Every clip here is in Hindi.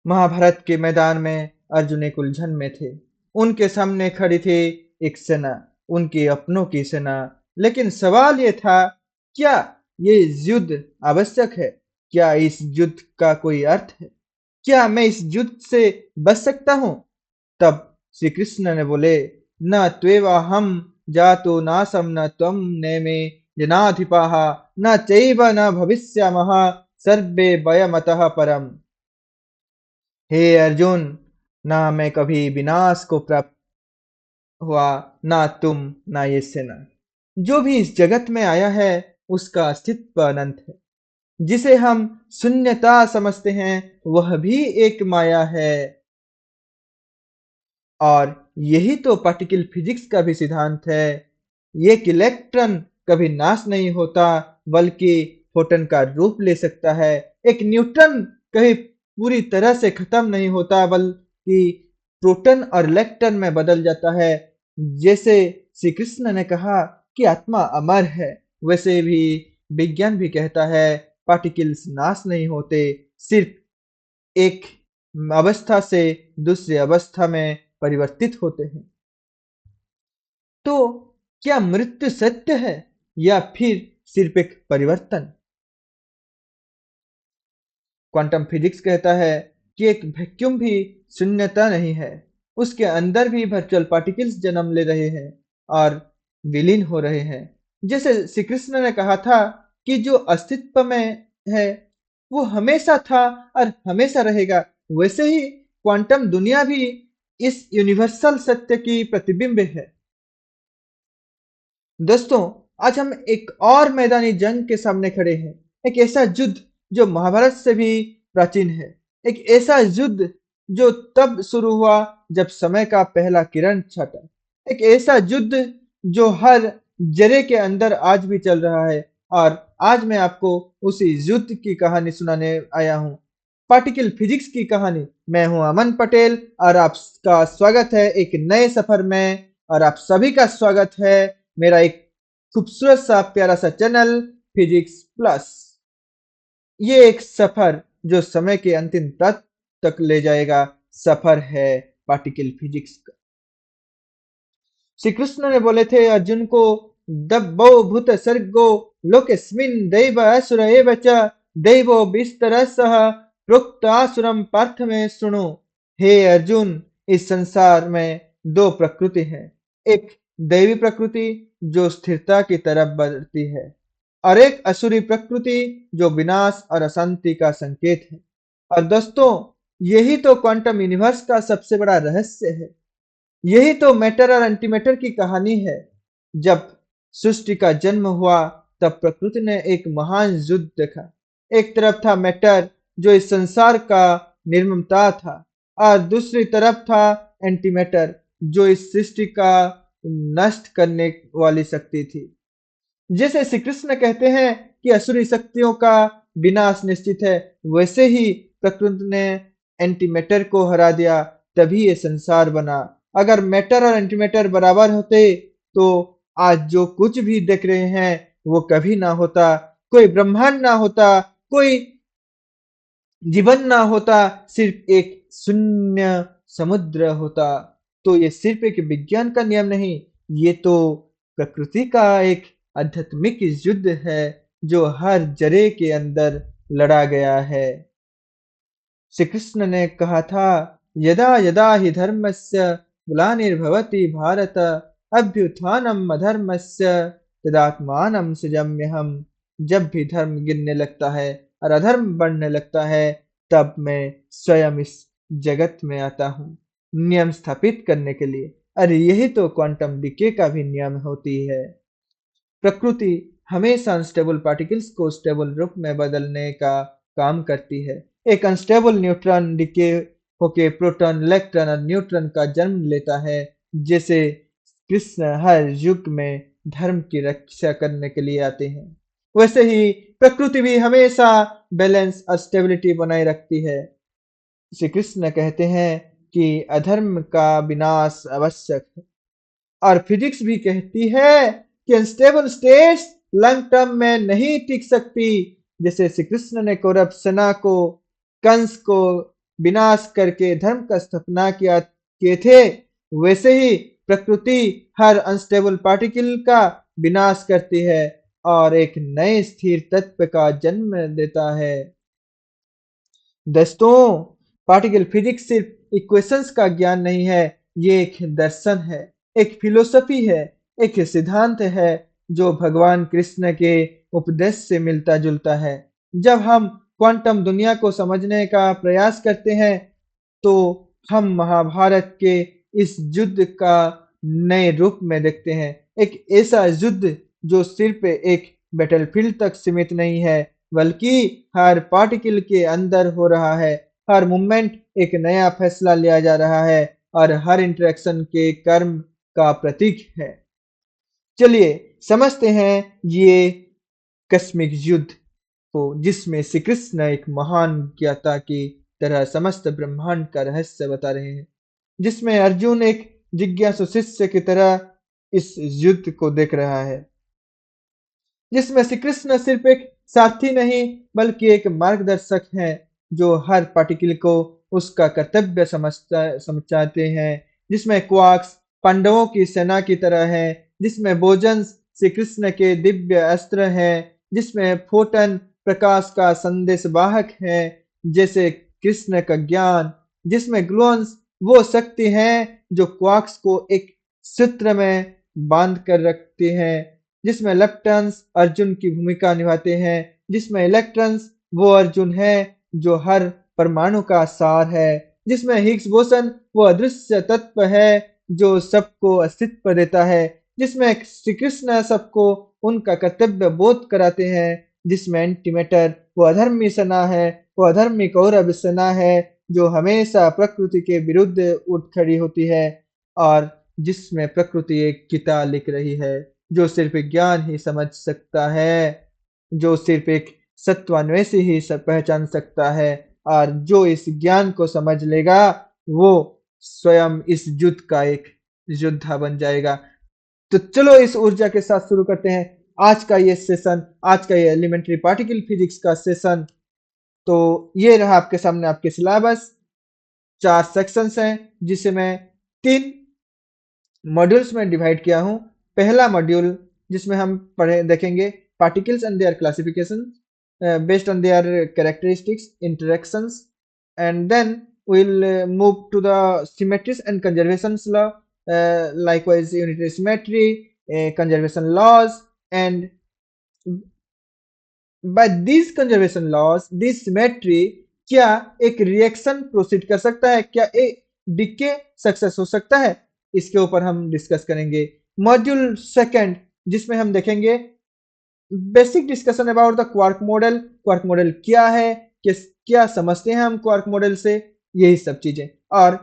महाभारत के मैदान में अर्जुन एक उलझन में थे। उनके सामने खड़ी थी एक सेना, उनके अपनों की सेना। लेकिन सवाल ये था, क्या ये युद्ध आवश्यक है? क्या इस युद्ध का कोई अर्थ है? क्या मैं इस युद्ध से बच सकता हूँ? तब श्री कृष्ण ने बोले, न त्वेवाहम जातो नासम न त्वम नेमे जनाधिपाः न चैव न भविष्यामः सर्वे वयमतः परम। हे अर्जुन, ना मैं कभी विनाश को प्राप्त हुआ, ना तुम, ना ये सेना। जो भी इस जगत में आया है उसका अस्तित्व अनंत है। जिसे हम शून्यता समझते हैं वह भी एक माया है। और यही तो पार्टिकल फिजिक्स का भी सिद्धांत है। ये कि इलेक्ट्रॉन कभी नाश नहीं होता, बल्कि फोटन का रूप ले सकता है। एक न्यूट्रॉन कभी पूरी तरह से खत्म नहीं होता, बल्कि प्रोटॉन और इलेक्ट्रॉन में बदल जाता है। जैसे श्री कृष्ण ने कहा कि आत्मा अमर है, वैसे भी विज्ञान भी कहता है पार्टिकल्स नाश नहीं होते, सिर्फ एक अवस्था से दूसरी अवस्था में परिवर्तित होते हैं। तो क्या मृत्यु सत्य है या फिर सिर्फ एक परिवर्तन? क्वांटम फिजिक्स कहता है कि एक वैक्यूम भी शून्यता नहीं है। उसके अंदर भी वर्चुअल पार्टिकल्स जन्म ले रहे हैं और विलीन हो रहे हैं। जैसे श्री कृष्ण ने कहा था कि जो अस्तित्व में है वो हमेशा था और हमेशा रहेगा, वैसे ही क्वांटम दुनिया भी इस यूनिवर्सल सत्य की प्रतिबिंब है। दोस्तों, आज हम एक और मैदानी जंग के सामने खड़े हैं। एक ऐसा युद्ध जो महाभारत से भी प्राचीन है। एक ऐसा युद्ध जो तब शुरू हुआ जब समय का पहला किरण छटा। एक ऐसा युद्ध जो हर जरे के अंदर आज भी चल रहा है। और आज मैं आपको उसी युद्ध की कहानी सुनाने आया हूँ। पार्टिकल फिजिक्स की कहानी। मैं हूँ अमन पटेल और आपका स्वागत है एक नए सफर में। और आप सभी का स्वागत है मेरा एक खूबसूरत सा प्यारा सा चैनल फिजिक्स प्लस। ये एक सफर जो समय के अंतिम तक तक ले जाएगा, सफर है पार्टिकल फिजिक्स का। श्री कृष्ण ने बोले थे अर्जुन को, दब्बो भूत सर्गो लोकेस्मिन् दैव असुर एव च दैवो विस्तरसः प्रोक्तासुरम पार्थ में सुनो। हे अर्जुन, इस संसार में दो प्रकृति हैं। एक दैवी प्रकृति जो स्थिरता की तरफ बढ़ती है, और एक असुरी प्रकृति जो विनाश और अशांति का संकेत है। और दोस्तों, यही तो क्वांटम यूनिवर्स का सबसे बड़ा रहस्य है। यही तो मैटर और एंटीमैटर की कहानी है। जब सृष्टि का जन्म हुआ तब प्रकृति ने एक महान युद्ध देखा। एक तरफ था मैटर जो इस संसार का निर्ममता था, और दूसरी तरफ था एंटीमैटर जो इस सृष्टि का नष्ट करने वाली शक्ति थी। जैसे श्री कृष्ण कहते हैं कि असुरी शक्तियों का विनाश निश्चित है, वैसे ही प्रकृति ने एंटीमैटर को हरा दिया, तभी ये संसार बना। अगर मैटर और एंटीमैटर बराबर होते तो आज जो कुछ भी देख रहे हैं वो कभी ना होता। कोई ब्रह्मांड ना होता, कोई जीवन ना होता, सिर्फ एक शून्य समुद्र होता। तो ये सिर्फ एक विज्ञान का नियम नहीं, ये तो प्रकृति का एक आध्यात्मिक युद्ध है जो हर जरे के अंदर लड़ा गया है। श्री कृष्ण ने कहा था, यदा यदा हि धर्मस्य ग्लानिर्भवति भारत अभ्युत्थानम अधर्मस्य तदात्मानं सृजाम्यहम्। जब भी धर्म गिरने लगता है और अधर्म बढ़ने लगता है, तब मैं स्वयं इस जगत में आता हूँ नियम स्थापित करने के लिए। अरे यही तो क्वांटम डिके का भी नियम होती है। प्रकृति हमेशा अनस्टेबल पार्टिकल्स को स्टेबल रूप में बदलने का काम करती है। एक अनस्टेबल न्यूट्रॉन डिके होके प्रोटॉन, इलेक्ट्रॉन और न्यूट्रॉन का जन्म लेता है। जैसे कृष्ण हर युग में धर्म की रक्षा करने के लिए आते हैं, वैसे ही प्रकृति भी हमेशा बैलेंस और स्टेबिलिटी बनाए रखती है। श्री कृष्ण कहते हैं कि अधर्म का विनाश आवश्यक है। और फिजिक्स भी कहती है कि अनस्टेबल स्टेट्स लॉन्ग टर्म में नहीं टिक सकती। जैसे श्री कृष्ण ने कौरव सेना को, कंस को विनाश करके धर्म का स्थापना किया किए थे, वैसे ही प्रकृति हर अनस्टेबल पार्टिकल का विनाश करती है और एक नए स्थिर तत्व का जन्म देता है। दोस्तों, पार्टिकल फिजिक्स सिर्फ इक्वेशंस का ज्ञान नहीं है, ये एक दर्शन है, एक फिलोसफी है, एक सिद्धांत है जो भगवान कृष्ण के उपदेश से मिलता जुलता है। जब हम क्वांटम दुनिया को समझने का प्रयास करते हैं, तो हम महाभारत के इस युद्ध का नए रूप में देखते हैं। एक ऐसा युद्ध जो सिर्फ एक बैटलफील्ड तक सीमित नहीं है, बल्कि हर पार्टिकल के अंदर हो रहा है। हर मूवमेंट एक नया फैसला लिया जा रहा है और हर इंटरेक्शन के कर्म का प्रतीक है। चलिए समझते हैं ये कस्मिक युद्ध को, जिसमें श्री कृष्ण एक महान ज्ञाता की तरह समस्त ब्रह्मांड का रहस्य बता रहे हैं, जिसमें अर्जुन एक जिज्ञासु शिष्य की तरह इस युद्ध को देख रहा है, जिसमें श्री कृष्ण सिर्फ एक सारथी नहीं बल्कि एक मार्गदर्शक हैं, जो हर पार्टिकल को उसका कर्तव्य समझाते हैं, जिसमें क्वार्क्स पांडवों की सेना की तरह है, जिसमें बोजन्स श्री कृष्ण के दिव्य अस्त्र हैं, जिसमें फोटन प्रकाश का संदेश वाहक है जैसे कृष्ण का ज्ञान, जिसमें ग्लूअन्स वो शक्ति है जो क्वार्क्स को एक सूत्र में बांध कर रखती है, जिसमें लेप्टन्स अर्जुन की भूमिका निभाते हैं, जिसमें इलेक्ट्रॉन्स वो अर्जुन है जो हर परमाणु का सार है, जिसमें हिग्स बोसन वो अदृश्य तत्व है जो सबको अस्तित्व देता है, जिसमें श्री कृष्ण सबको उनका कर्तव्य बोध कराते हैं, जिसमें एंटीमेटर वो अधर्मी सेना है, वो अधर्मी कौरव सेना है जो हमेशा प्रकृति के विरुद्ध उठ खड़ी होती है, और जिसमें प्रकृति एक गीता लिख रही है जो सिर्फ ज्ञान ही समझ सकता है, जो सिर्फ एक सत्वान्वेषी ही सब पहचान सकता है, और जो इस ज्ञान को समझ लेगा वो स्वयं इस युद्ध का एक योद्धा बन जाएगा। तो चलो इस ऊर्जा के साथ शुरू करते हैं आज का ये सेशन, आज का ये एलिमेंट्री पार्टिकल फिजिक्स का सेशन। तो ये रहा आपके सामने आपके सिलेबस, 4 सेक्शंस हैं जिसे मैं 3 मॉड्यूल्स में डिवाइड किया हूं। पहला मॉड्यूल जिसमें हम पढ़े देखेंगे particles and their classification based on their characteristics interactions, and then we'll move to the symmetries and conservations law, likewise unitary symmetry, conservation laws, and by these conservation laws, this symmetry क्या एक रिएक्शन प्रोसीड कर सकता है, क्या एक डिके सक्सेस हो सकता है, इसके ऊपर हम डिस्कस करेंगे। मॉड्यूल सेकंड जिसमें हम देखेंगे basic discussion about the quark model, quark model क्या है, क्या समझते हैं हम क्वार्क मॉडल से, यही सब चीजें। और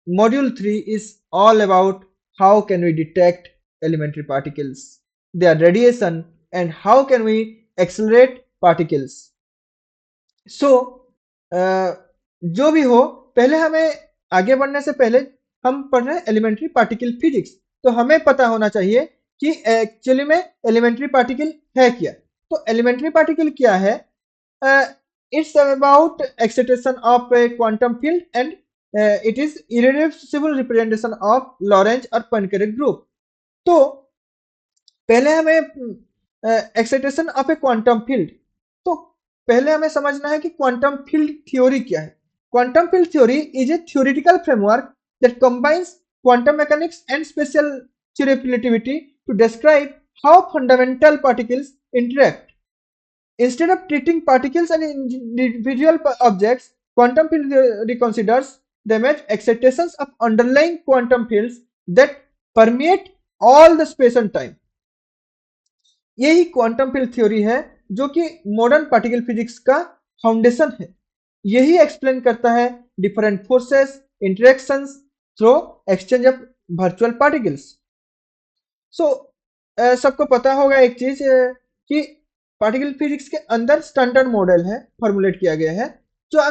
module 3 is all about how can we detect elementary particles, their radiation, and how can we accelerate particles. So जो भी हो, पहले हमें आगे बढ़ने से पहले हम पढ़ रहे हैं एलिमेंट्री पार्टिकल फिजिक्स, तो हमें पता होना चाहिए कि एक्चुअली में एलिमेंट्री पार्टिकल है क्या। तो एलिमेंट्री पार्टिकल क्या है? It's about excitation of a quantum field and it is irreversible representation of Lorentz और पोइनकेरे ग्रुप। तो पहले हमें excitation of a quantum field, तो पहले हमें समझना है कि क्वांटम फील्ड थ्योरी क्या है। Quantum field theory is a theoretical framework that combines quantum mechanics and special relativity to describe how fundamental particles interact. Instead of treating particles as individual objects, quantum field theory considers them as excitations of underlying quantum fields that permeate all the space and time. यही क्वांटम फील्ड थ्योरी है जो कि मॉडर्न पार्टिकल फिजिक्स का फाउंडेशन है। यही एक्सप्लेन करता है different forces, interactions through exchange of virtual particles. So सबको पता होगा एक चीज कि पार्टिकल फिजिक्स के अंदर स्टैंडर्ड मॉडल है, फॉर्मुलेट किया गया है, जो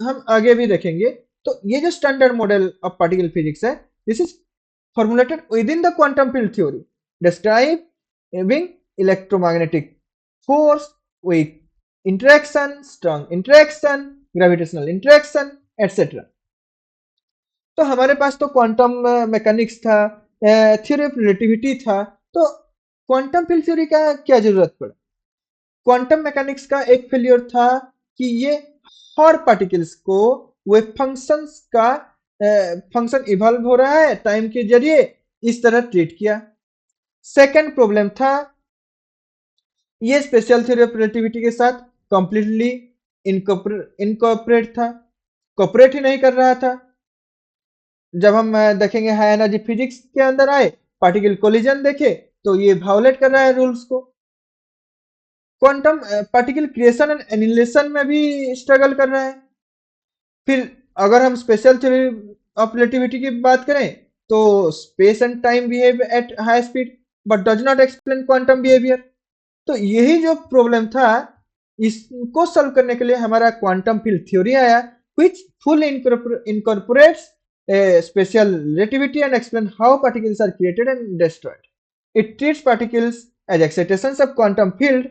हम आगे भी देखेंगे। तो ये जो standard model of particle physics है, this is formulated within the quantum field theory describing electromagnetic force, weak interaction, strong interaction, gravitational interaction, etcetera. तो हमारे पास तो क्वांटम मैकेनिक्स था, थ्योरी ऑफ रिलेटिविटी था, तो क्वांटम फील्ड थ्योरी का क्या जरूरत पड़ा? क्वांटम मैकेनिक्स का एक फेलियर था कि ये हर पार्टिकल्स को वेव फंक्शंस का फंक्शन इवॉल्व हो रहा है टाइम के जरिए, इस तरह ट्रीट किया। सेकंड प्रॉब्लम था, ये स्पेशल थ्योरी ऑफ रिलेटिविटी के साथ कंप्लीटली इनकॉर्पोरेट था, कॉपरेट ही नहीं कर रहा था। जब हम देखेंगे हाई एनर्जी फिजिक्स के अंदर आए, पार्टिकल कोलिजन देखे, तो ये वायोलेट कर रहा है रूल्स को। Quantum particle creation and annihilation में भी स्ट्रगल कर रहा है। फिर अगर हम स्पेशल थ्योरी ऑफ रिलेटिविटी की बात करें, तो space and time behave at high speed but does not explain quantum behaviour. तो यही जो प्रॉब्लम था, इसको सॉल्व करने के लिए हमारा क्वांटम फील्ड थ्योरी आया, which fully incorporates special relativity and explain how particles are created and destroyed. It treats particles as excitations of quantum field,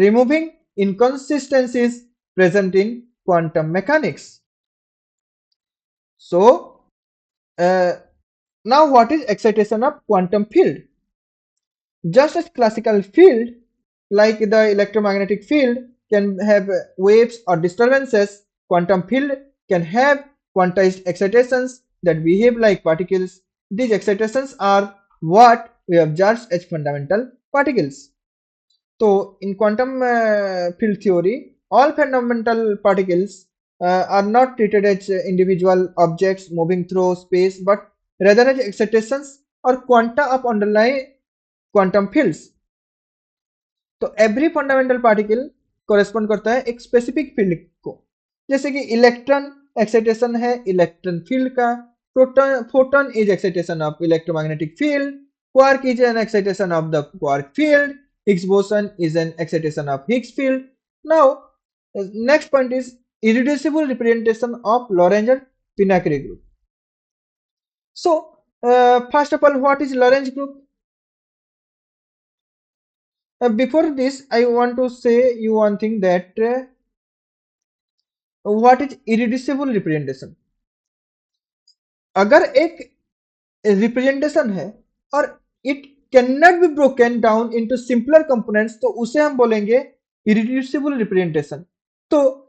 removing inconsistencies present in quantum mechanics. So, uh, now what is excitation of quantum field? Just as classical field, like the electromagnetic field, can have waves or disturbances, quantum field can have quantized excitations that behave like particles. These excitations are what we observe as fundamental particles. So, in quantum field theory, all fundamental particles are not treated as individual objects moving through space, but rather as excitations or quanta of underlying quantum fields. तो एवरी फंडामेंटल पार्टिकल कोरेस्पॉन्ड करता है एक स्पेसिफिक फील्ड को। जैसे कि इलेक्ट्रॉन एक्साइटेशन है इलेक्ट्रॉन फील्ड का, proton photon is excitation of electromagnetic field, quark is an excitation of the quark field, Higgs boson is an excitation of Higgs field. Now next point is irreducible representation of Lorentz and Pinacre group. So, first of all, what is Lorentz group? Before this, I want to say you one thing that what is irreducible representation? अगर एक रिप्रेजेंटेशन है और it can not be broken down into simpler components, तो उसे हम बोलेंगे इरिड्यूसिबल रिप्रेजेंटेशन। तो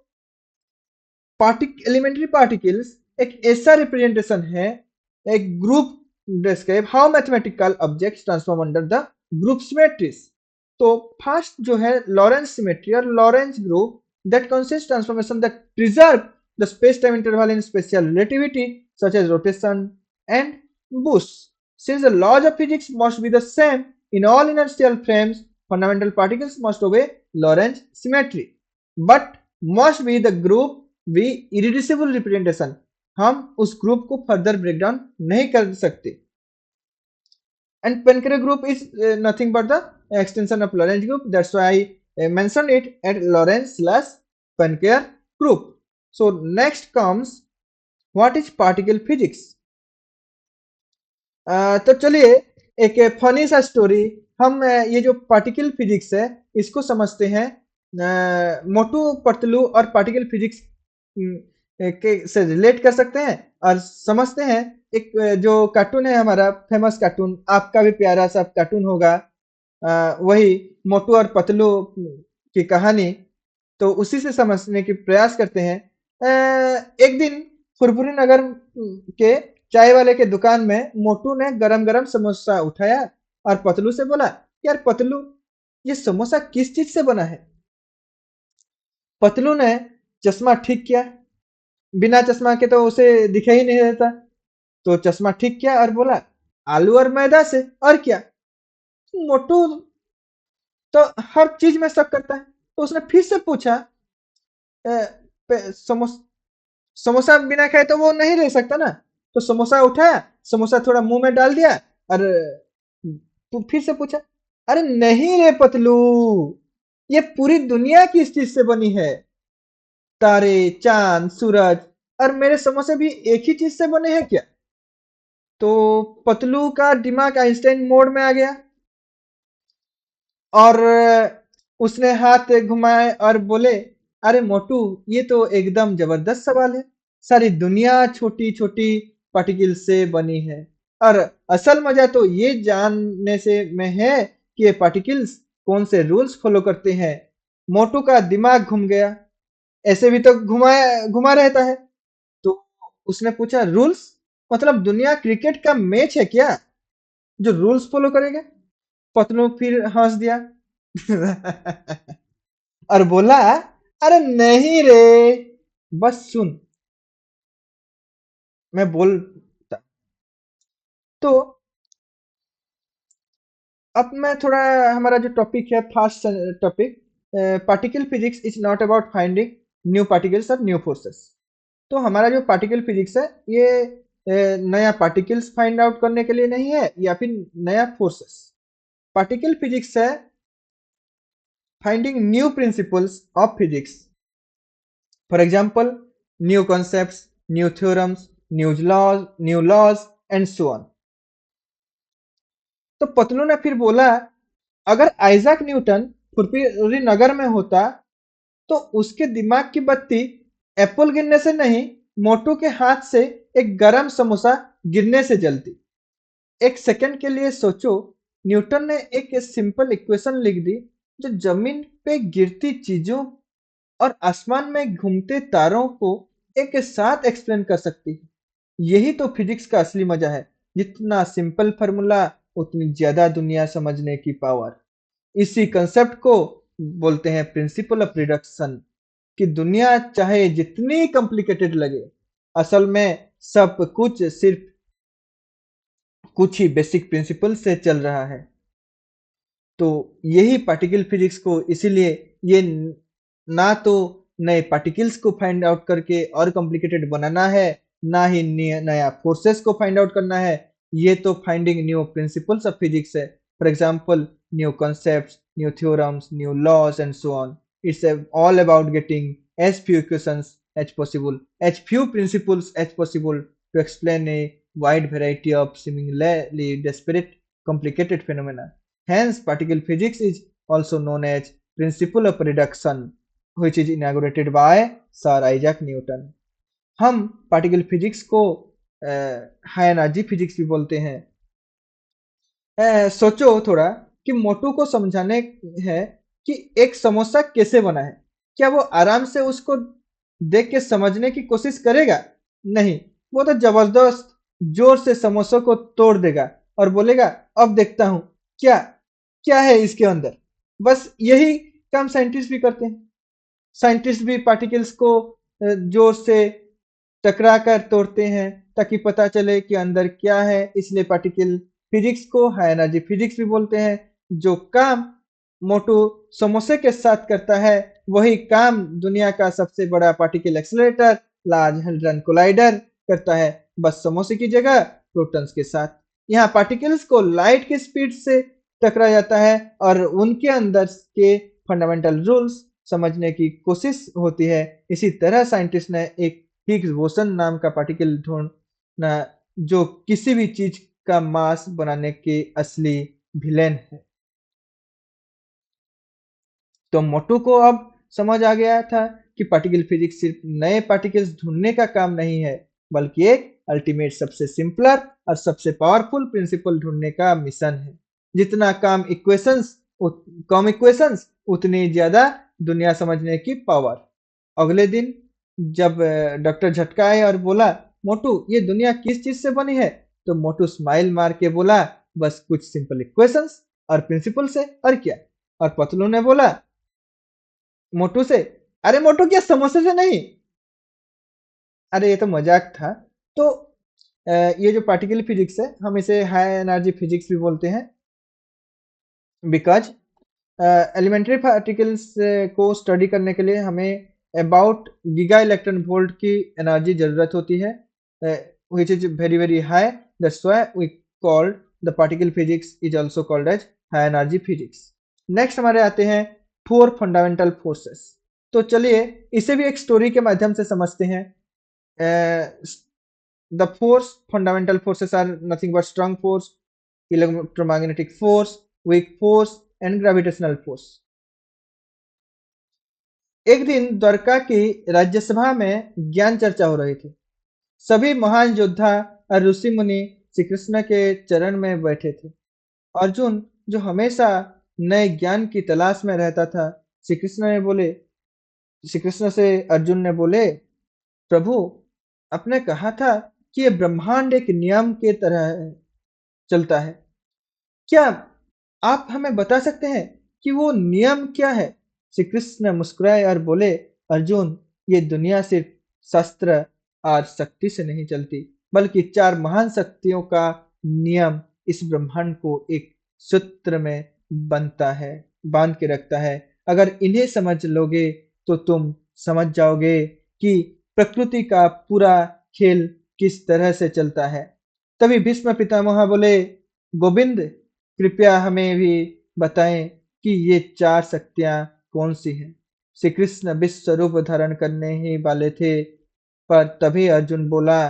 एलिमेंट्री पार्टिकल्स एक ऐसा रिप्रेजेंटेशन है, एक group describe how mathematical objects transform under the group symmetries. तो फर्स्ट जो है लॉरेंज सिमेट्री और Lorentz group that consists transformation that preserve the space-time interval in special relativity such as rotation and boosts. Since the laws of physics must be the same in all inertial frames, fundamental particles must obey Lorentz symmetry, but must be the group be irreducible representation. हम उस ग्रुप को फर्दर ब्रेकडाउन नहीं कर सकते। And Poincare group is nothing but the extension of Lorentz group. That's why I mentioned it at Lorentz/Poincare group. So next comes what is particle physics. तो चलिए एक फनी सा स्टोरी, हम ये जो पार्टिकल फिजिक्स है इसको समझते हैं मोटू पतलू और पार्टिकल फिजिक्स के से रिलेट कर सकते हैं और समझते हैं। एक जो कार्टून है हमारा फेमस कार्टून, आपका भी प्यारा सा कार्टून होगा, वही मोटू और पतलू की कहानी, तो उसी से समझने की प्रयास करते हैं। एक दिन फुरफुरी नगर के चाय वाले के दुकान में मोटू ने गरम गरम समोसा उठाया और पतलू से बोला, यार पतलू, ये समोसा किस चीज से बना है? पतलू ने चश्मा ठीक किया, बिना चश्मा के तो उसे दिखाई ही नहीं देता, तो चश्मा ठीक किया और बोला आलू और मैदा से, और क्या। मोटू तो हर चीज में शक करता है, तो उसने फिर से पूछा, समोसा बिना खाए तो वो नहीं रह सकता ना। तो समोसा उठाया, समोसा थोड़ा मुंह में डाल दिया और तो फिर से पूछा, अरे नहीं रे पतलू, ये पूरी दुनिया किस चीज से बनी है? तारे, चांद, सूरज और मेरे समोसे भी एक ही चीज से बने हैं क्या? तो पतलू का दिमाग आइंस्टाइन मोड में आ गया और उसने हाथ घुमाए और बोले, अरे मोटू, ये तो एकदम जबरदस्त सवाल है। सारी दुनिया छोटी छोटी पार्टिकल से बनी है। और असल मजा तो ये जानने से में है कि ये पार्टिकल्स कौन से रूल्स फॉलो करते हैं। मोटू का दिमाग घूम गया, ऐसे भी तो घुमाया घुमा रहता है। तो उसने पूछा, रूल्स मतलब दुनिया क्रिकेट का मैच है क्या जो रूल्स फॉलो करेगा? पतलू फिर हंस दिया और बोला, अरे नहीं रे, बस सुन, मैं बोलता। तो अब मैं थोड़ा, हमारा जो टॉपिक है fast topic, particle physics is not about finding new particles और न्यू फोर्सेस। तो हमारा जो पार्टिकल फिजिक्स है ये नया पार्टिकल्स फाइंड आउट करने के लिए नहीं है या फिर नया फोर्सेस। पार्टिकल फिजिक्स है finding new principles of physics. For example, new concepts, new theorems, new laws and so on. तो पतलू ने फिर बोला, अगर आइजैक न्यूटन फुर्फीरी नगर में होता तो उसके दिमाग की बत्ती एप्पल गिरने से नहीं, मोटू के हाथ से एक गरम समोसा गिरने से जलती। एक सेकंड के लिए सोचो, न्यूटन ने एक सिंपल इक्वेशन लिख दी जो जमीन पे गिरती चीजों और आसमान में घूमते तारों को एक साथ एक्सप्लेन कर सकती है। यही तो फिजिक्स का असली मजा है, जितना सिंपल फार्मूला उतनी ज्यादा दुनिया समझने की पावर। इसी कंसेप्ट को बोलते हैं प्रिंसिपल ऑफ रिडक्शन, कि दुनिया चाहे जितनी कॉम्प्लिकेटेड लगे, असल में सब कुछ सिर्फ कुछ ही बेसिक प्रिंसिपल से चल रहा है। तो यही पार्टिकल फिजिक्स को, इसीलिए ये ना तो नए पार्टिकल्स को फाइंड आउट करके और कॉम्प्लिकेटेड बनाना है, ना ही नया फोर्सेस को फाइंड आउट करना है। ये तो finding new principles of physics है। For example, new concepts, new theorems, new laws and so on. It's all about getting as few equations as possible, as few principles as possible to explain a wide variety of seemingly disparate complicated phenomena. Hence, particle physics is also known as principle of reduction, which is inaugurated by Sir Isaac Newton. हम पार्टिकल फिजिक्स को हाई एनर्जी फिजिक्स भी बोलते हैं। सोचो थोड़ा कि मोटू को समझाने है कि एक समोसा कैसे बना है, क्या वो आराम से उसको देख के समझने की कोशिश करेगा? नहीं, वो तो जबरदस्त जोर से समोसे को तोड़ देगा और बोलेगा, अब देखता हूं क्या क्या है इसके अंदर। बस यही काम साइंटिस्ट भी करते हैं। साइंटिस्ट भी पार्टिकल्स को जोर से टकरा कर तोड़ते हैं ताकि पता चले कि अंदर क्या है। इसलिए पार्टिकल फिजिक्स को हाई एनर्जी फिजिक्स भी बोलते हैं। जो काम मोटू समोसे के साथ करता है, वही काम दुनिया का सबसे बड़ा particle accelerator large hadron collider करता है, बस समोसे की जगह प्रोटॉन्स के साथ। यहाँ पार्टिकल्स को लाइट की स्पीड से टकरा जाता है और उनके अंदर के फंडामेंटल रूल्स समझने की कोशिश होती है। इसी तरह साइंटिस्ट ने एक हिग्स बोसन नाम का पार्टिकल ढूंढना, जो किसी भी चीज का मास बनाने के असली विलेन है। तो मोटू को अब समझ आ गया था कि पार्टिकल फिजिक्स सिर्फ नए पार्टिकल्स ढूंढने का काम नहीं है, बल्कि एक अल्टीमेट सबसे सिंपलर और सबसे पावरफुल प्रिंसिपल ढूंढने का मिशन है। जितना कम इक्वेशंस उतनी ज्यादा दुनिया समझने की पावर। अगले दिन जब डॉक्टर झटका आए और बोला, मोटू ये दुनिया किस चीज से बनी है? तो मोटू स्माइल मार के बोला, बस कुछ सिंपल इक्वेशंस और प्रिंसिपल से, और क्या। और पतलू ने बोला मोटू से, अरे मोटू क्या समोसे से नहीं? अरे ये तो मजाक था। तो ये जो पार्टिकल फिजिक्स है, हम इसे हाई एनर्जी फिजिक्स भी बोलते हैं, बिकॉज एलिमेंट्री पार्टिकल्स को स्टडी करने के लिए हमें अबाउट गीगा इलेक्ट्रॉन वोल्ट की एनर्जी जरूरत होती है, which is very very high. That's why we called the particle physics is also called as high energy physics. Next हमारे आते हैं फोर फंडामेंटल फोर्सेस। तो चलिए इसे भी एक स्टोरी के माध्यम से समझते हैं। The force fundamental forces are nothing but strong force, electromagnetic force, weak force and gravitational force. एक दिन द्वारका की राज्यसभा में ज्ञान चर्चा हो रही थी। सभी महान योद्धा और ऋषि मुनि श्री कृष्ण के चरण में बैठे थे। अर्जुन, जो हमेशा नए ज्ञान की तलाश में रहता था, श्री कृष्ण से अर्जुन ने बोले, प्रभु, आपने कहा था कि ये ब्रह्मांड एक नियम के तरह चलता है। क्या आप हमें बता सकते हैं कि वो नियम क्या है? श्री कृष्ण मुस्कुराए और बोले, अर्जुन, ये दुनिया सिर्फ शस्त्र और शक्ति से नहीं चलती, बल्कि चार महान शक्तियों का नियम इस ब्रह्मांड को एक सूत्र में बनता है, बांध के रखता है। अगर इन्हें समझ लोगे तो तुम समझ जाओगे कि प्रकृति का पूरा खेल किस तरह से चलता है। तभी भीष्म पितामह बोले, गोविंद, कृपया हमें भी बताएं कि ये चार शक्तियां कौन सी हैं। श्री कृष्ण विश्व रूप धारण करने ही वाले थे, पर तभी अर्जुन बोला,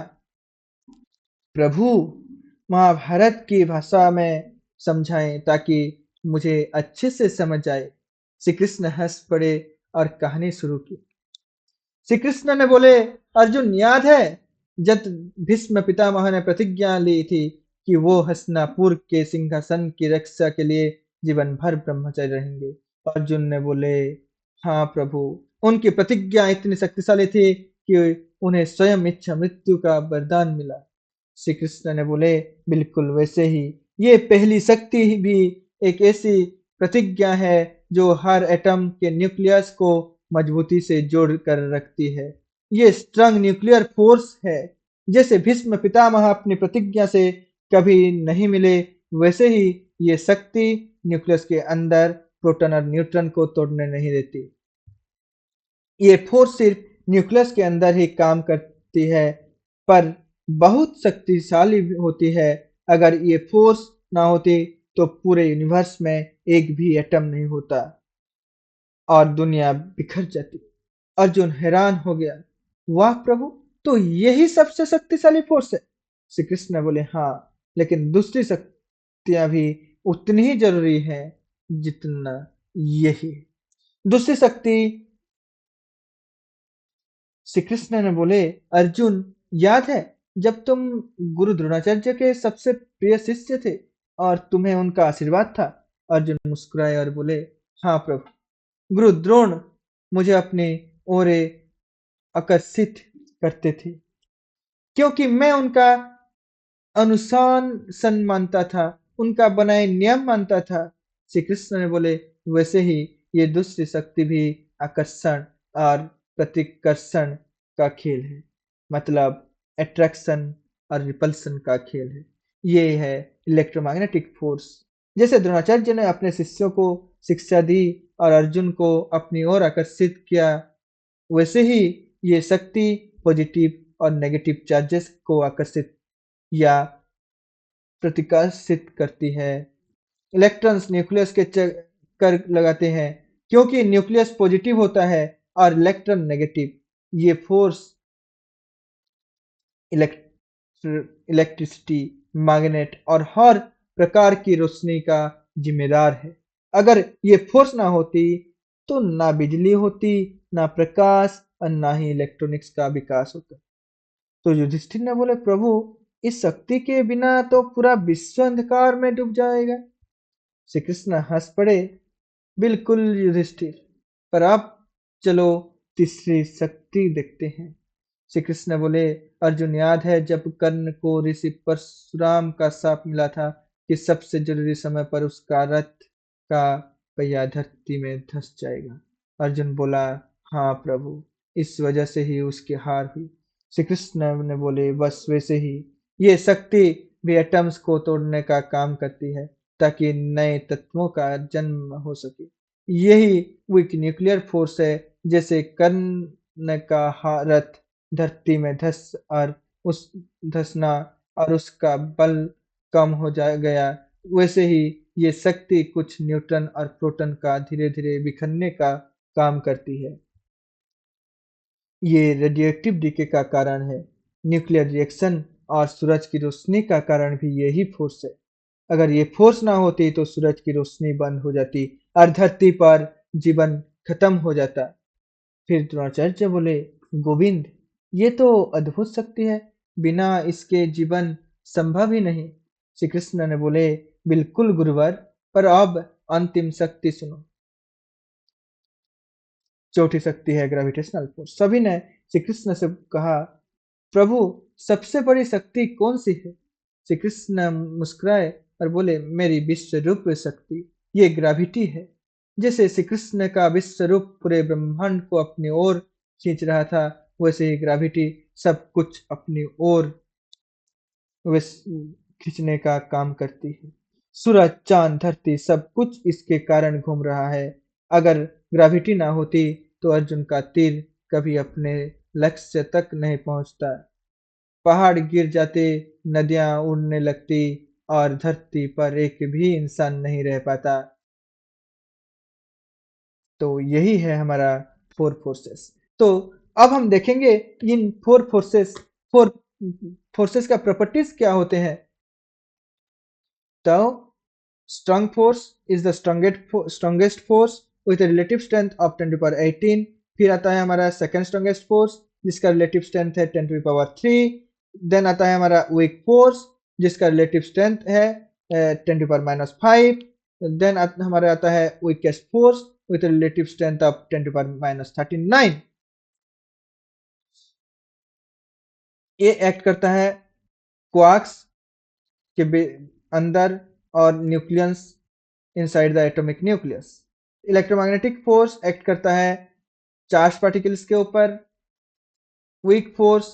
प्रभु, महाभारत की भाषा में समझाएं ताकि मुझे अच्छे से समझ आए। श्री कृष्ण हंस पड़े और कहानी शुरू की। श्री कृष्ण ने बोले, अर्जुन, याद है जब भीष्म पितामह ने प्रतिज्ञा ली थी कि वो हस्तिनापुर के सिंहासन की रक्षा के लिए जीवन भर ब्रह्मचारी रहेंगे? अर्जुन ने बोले, हाँ प्रभु। उनकी प्रतिज्ञा इतनी शक्तिशाली थी कि उन्हें स्वयं इच्छा मृत्यु का वरदान मिला। श्री कृष्ण ने बोले, बिल्कुल वैसे ही ये पहली शक्ति भी एक ऐसी प्रतिज्ञा है जो हर एटम के न्यूक्लियस को मजबूती से जोड़ कर रखती है। ये स्ट्रॉन्ग न्यूक्लियर फोर्स है। जैसे भीष्म पितामह अपनी प्रतिज्ञा से कभी नहीं मिले, वैसे ही ये शक्ति न्यूक्लियस के अंदर प्रोटॉन और न्यूट्रॉन को तोड़ने नहीं देती। ये फोर्स सिर्फ न्यूक्लियस के अंदर ही काम करती है, पर बहुत शक्तिशाली होती है। अगर ये फोर्स ना होती तो पूरे यूनिवर्स में एक भी एटम नहीं होता और दुनिया बिखर जाती। अर्जुन हैरान हो गया, वाह प्रभु, तो यही सबसे शक्तिशाली फोर्स है? श्री कृष्ण बोले, हाँ, लेकिन दूसरी शक्तियां भी उतनी ही जरूरी है जितना यही। दूसरी शक्ति, श्री कृष्ण ने बोले, अर्जुन, याद है जब तुम गुरु द्रोणाचार्य के सबसे प्रिय शिष्य थे और तुम्हें उनका आशीर्वाद था? अर्जुन मुस्कुराए और बोले, हाँ प्रभु, गुरु द्रोण मुझे अपनी ओर आकर्षित करते थे, क्योंकि मैं उनका अनुशासन मानता था, उनका बनाए नियम मानता था। श्री कृष्ण ने बोले, वैसे ही ये दूसरी शक्ति भी आकर्षण और प्रतिकर्षण का खेल है, मतलब अट्रैक्शन और रिपल्सन का खेल है। ये है इलेक्ट्रोमैग्नेटिक फोर्स। जैसे द्रोणाचार्य ने अपने शिष्यों को शिक्षा दी और अर्जुन को अपनी ओर आकर्षित किया, वैसे ही ये शक्ति पॉजिटिव और नेगेटिव चार्जेस को आकर्षित या प्रतिकर्षित करती है। इलेक्ट्रॉन्स न्यूक्लियस के चक्कर लगाते हैं, क्योंकि न्यूक्लियस पॉजिटिव होता है और इलेक्ट्रॉन नेगेटिव। ये फोर्स इलेक्ट्रिसिटी, मैग्नेट और हर प्रकार की रोशनी का जिम्मेदार है। अगर ये फोर्स ना होती तो ना बिजली होती, ना प्रकाश और ना ही इलेक्ट्रॉनिक्स का विकास होता। तो युधिष्ठिर ने बोले, प्रभु, इस शक्ति के बिना तो पूरा विश्व अंधकार में डूब जाएगा। श्री कृष्ण हंस पड़े, बिल्कुल युधिष्ठिर, पर अब चलो तीसरी शक्ति देखते हैं। श्री कृष्ण बोले, अर्जुन, याद है जब कर्ण को ऋषि परशुराम का शाप मिला था कि सबसे जरूरी समय पर उसका रथ का पहिया धरती में धंस जाएगा? अर्जुन बोला, हाँ प्रभु, इस वजह से ही उसकी हार हुई। श्री कृष्ण ने बोले, बस वैसे ही ये शक्ति भी एटम्स को तोड़ने का काम करती है, ताकि नए तत्वों का जन्म हो सके। यही वीक न्यूक्लियर फोर्स है। जैसे कर्ण का रथ धरती में धस और उस धसना और उसका बल कम हो जा गया, वैसे ही ये शक्ति कुछ न्यूट्रॉन और प्रोटॉन का धीरे धीरे बिखरने का काम करती है। ये रेडियोएक्टिव डीके का कारण है। न्यूक्लियर रिएक्शन और सूरज की रोशनी का कारण भी यही फोर्स है। अगर ये फोर्स ना होती तो सूरज की रोशनी बंद हो जाती और धरती पर जीवन खत्म हो जाता। फिर द्रोणाचार्य बोले, गोविंद, ये तो अद्भुत शक्ति है, बिना इसके जीवन संभव ही नहीं। श्री कृष्ण ने बोले, बिल्कुल गुरुवर, पर अब अंतिम शक्ति सुनो। चौथी शक्ति है ग्रेविटेशनल फोर्स। सभी ने श्री कृष्ण से कहा, प्रभु, सबसे बड़ी शक्ति कौन सी है? श्री कृष्ण मुस्कुराए और बोले, मेरी विश्व रूप शक्ति, ये ग्रेविटी है। जैसे श्री कृष्ण का विश्व रूप पूरे ब्रह्मांड को अपनी ओर खींच रहा था, वैसे ही ग्रेविटी सब कुछ अपनी ओर खींचने का काम करती है। सूरज, चांद, धरती सब कुछ इसके कारण घूम रहा है। अगर ग्रेविटी ना होती तो अर्जुन का तीर कभी अपने लक्ष्य तक नहीं पहुंचता। पहाड़ गिर जाते, नदियां उड़ने लगती और धरती पर एक भी इंसान नहीं रह पाता। तो यही है हमारा फोर फोर्सेस। तो अब हम देखेंगे इन फोर फोर्सेस का प्रॉपर्टीज क्या होते हैं। So, strong force is the strongest force with a relative strength of 10 to the power 18. फिर आता है हमारा सेकंड स्ट्रॉन्गेस्ट फोर्स जिसका रिलेटिव स्ट्रेंथ है 10 टू द पावर 3. देन आता है हमारा वीक फोर्स जिसका रिलेटिव स्ट्रेंथ है 10 टू पावर -5. देन हमारा आता है weakest force with relative strength of 10 to power -39. ये एक्ट करता है क्वार्क्स के अंदर और nucleus inside the atomic nucleus. Electromagnetic force act करता है चार्ज पार्टिकल्स के ऊपर. वीक फोर्स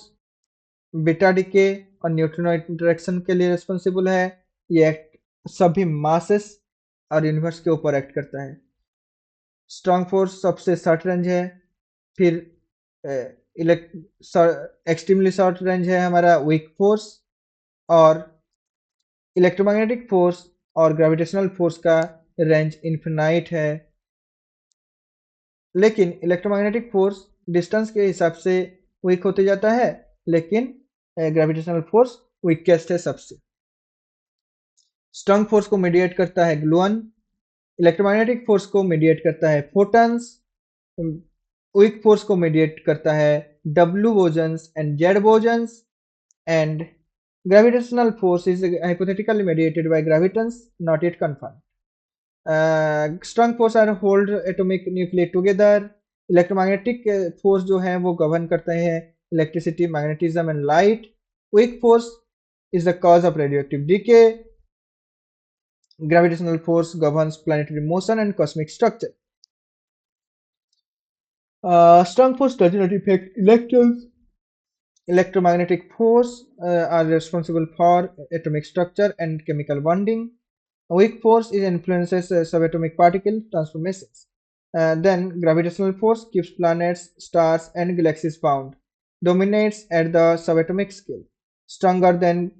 बीटा डिके और न्यूट्रिनो इंटरेक्शन के लिए रिस्पॉन्सिबल है. ये एक्ट सभी मासेस और यूनिवर्स के ऊपर एक्ट करता है. स्ट्रॉन्ग फोर्स सबसे शॉर्ट रेंज है. फिर एक्सट्रीमली शॉर्ट रेंज है हमारा वीक फोर्स. और इलेक्ट्रोमैग्नेटिक फोर्स और ग्रेविटेशनल फोर्स का रेंज इन्फिनाइट है. लेकिन इलेक्ट्रोमैग्नेटिक फोर्स डिस्टेंस के हिसाब से वीक होते जाता है, लेकिन ग्रेविटेशनल फोर्स वीकेस्ट है सबसे. स्ट्रॉन्ग फोर्स को मीडिएट करता है ग्लूअन. इलेक्ट्रोमैग्नेटिक फोर्स को मीडिएट करता है फोटॉन्स. वीक फोर्स को मीडिएट करता है W bosons and Z bosons. And gravitational force is hypothetically mediated by gravitons, not yet confirmed. Strong force are hold atomic nuclei together. Electromagnetic force जो है वो govern करते हैं electricity, magnetism and light. Weak force is the cause of radioactive decay. Gravitational force governs planetary motion and cosmic structure. Strong force does not affect electrons. Electromagnetic force are responsible for atomic structure and chemical bonding. Weak force is influences subatomic particle transformations. Then gravitational force keeps planets, stars, and galaxies bound. Dominates at the subatomic scale. Stronger than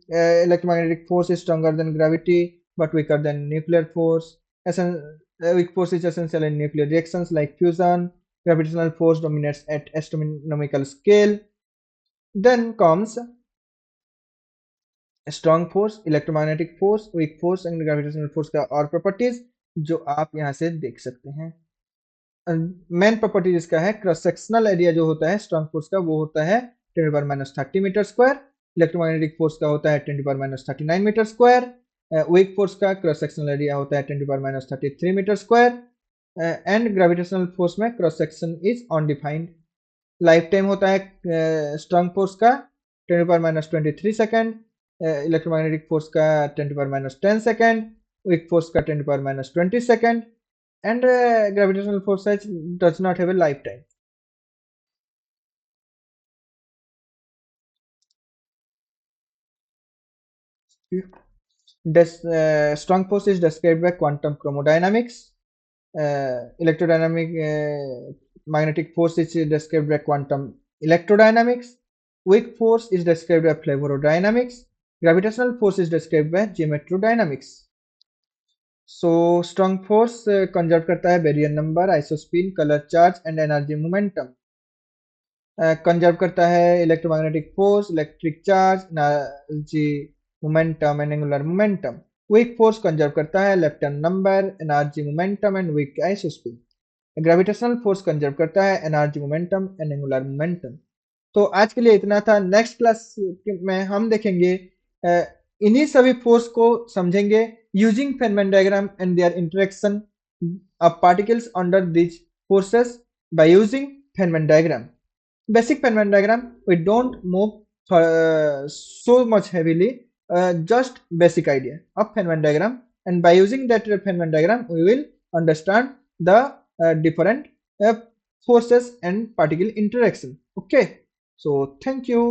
electromagnetic force is stronger than gravity, but weaker than nuclear force. Weak force is essential in nuclear reactions like fusion. Gravitational force dominates at astronomical scale. Then comes strong force, electromagnetic force, weak force and gravitational force का और प्रॉपर्टीज जो आप यहाँ से देख सकते हैं. मेन प्रॉपर्टी इसका है क्रॉस सेक्शनल एरिया जो होता है स्ट्रॉन्ग फोर्स का वो होता है 10⁻30 मीटर स्क्वायर. इलेक्ट्रोमैग्नेटिक फोर्स का होता है 10⁻39 मीटर स्क्वायर. वीक फोर्स का क्रॉस सेक्शनल एरिया होता है 10⁻33 metre square. And gravitational force में cross section is undefined. Life time होता है स्ट्रॉन्ग फोर्स का 10⁻23 सेकेंड. इलेक्ट्रोमैग्नेटिक फोर्स का 10⁻10 सेकेंड. वीक फोर्स का 10⁻20 second. And gravitational force does not have a life time. Strong force is described by quantum chromodynamics. Electrodynamic magnetic force is described by quantum electrodynamics. Weak force is described by fluorodynamics. Gravitational force is described by geometrodynamics. So strong force conserve करता है baryon number, isospin, colour charge and energy momentum. Conserve करता है electromagnetic force, electric charge, energy momentum and angular momentum. Weak force conserve करता है lepton number, energy momentum and weak isospin. Gravitational force conserve करता है energy momentum and angular momentum. तो आज के लिए इतना था। नेक्स्ट क्लास में हम देखेंगे इन्हीं सभी फोर्स को समझेंगे using Feynman diagram and there interaction of particles under these forces by using Feynman diagram. Basic Feynman diagram, we don't move so much heavily, just basic idea of Feynman diagram, and by using that Feynman diagram we will understand the different uh, forces and particle interaction. Okay, so thank you.